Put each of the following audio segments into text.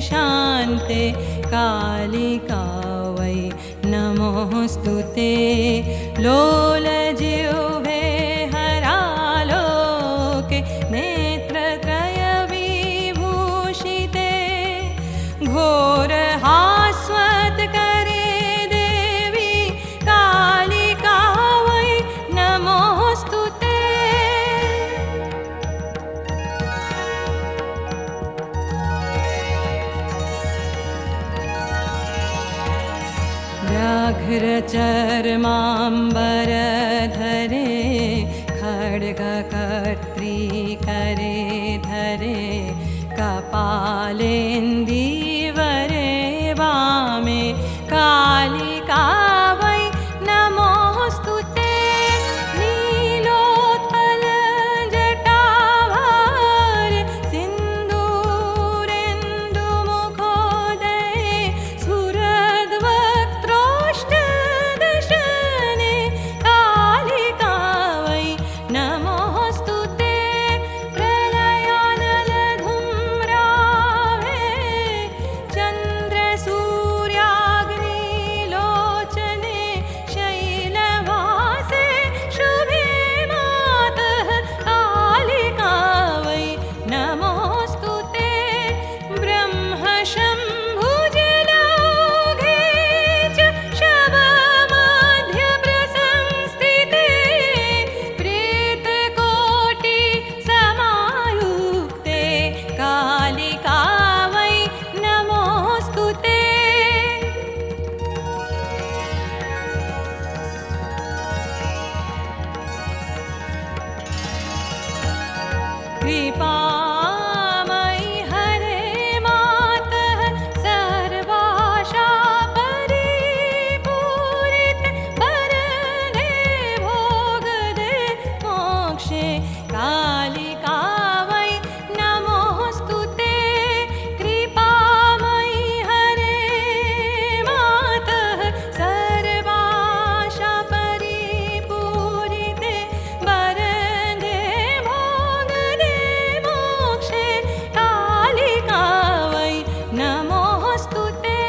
शान्ते कालिका वै नमोऽस्तु ते लोलजिह्वे हरालोके नेत्रत्रयविभूषिते घोरहास्वत्करे देवी कालिका वै नमोऽस्तु ते। व्याघ्रचर्माम्बरधरे खड्गकर्त्री करे धरे कपालेन्दीवरे वामे कालिका वै नमोऽस्तु ते। नीलोत्पलजटाभारे सिन्दूरेन्दुमुखोदये स्फुरद्वक्त्रोष्ठदशने कालिका वै नमोऽस्तु ते। प्रलयानलधूम्राभे चन्द्रसूर्याग्निलोचने शैलवासे शुभे मातः कालिका वै नमोऽस्तु ते। ब्रह्मशम्भुजलौघे च शवमध्यप्रसंस्थिते प्रेतकोटिसमायुक्ते कालिका वै नमोऽस्तु ते। कृपामयि हरे मातः सर्वाशा परिपूरिते वरदे भोगदे मोक्षे कालिका वै नमोऽस्तु ते। कृपामयि हरे मातः सर्वाशा परिपूरिते वरदे भोगदे मोक्षे कालिका वै नमोऽस्तु ते।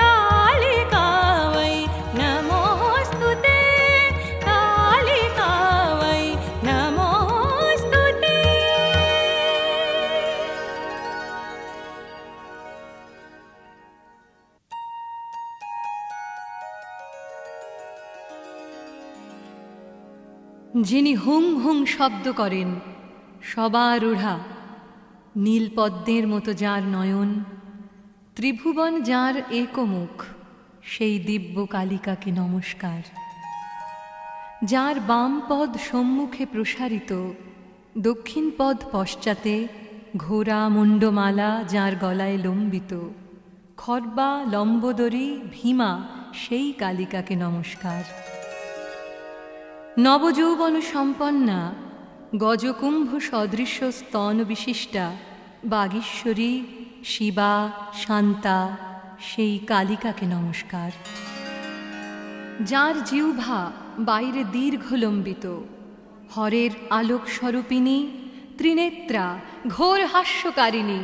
कालिका वै नमोऽस्तु ते। कालिका वै नमोऽस्तु ते। যিনি হুং হুং শব্দ করেন সবারূঢ়া, নীলপদ্মের মতো যার নয়ন, ত্রিভুবন যার একমুখ, সেই দিব্য কালিকাকে নমস্কার। যার বাম পদ সম্মুখে প্রসারিত, দক্ষিণ পদ পশ্চাতে, ঘোড়া মুণ্ডমালা যার গলায় লম্বিত, খর্বা লম্বোদরী ভীমা সেই কালিকাকে নমস্কার। নবযৌবন সম্পন্না, গজকুম্ভ সদৃশ স্তন বিশিষ্টা, বাগীশ্বরী শিবা শান্তা সেই কালিকাকে নমস্কার। যার জিহ্বা বাইরে দীর্ঘলম্বিত, হরের আলোক স্বরূপিণী, ত্রিনেত্রা ঘোর হাস্যকারিণী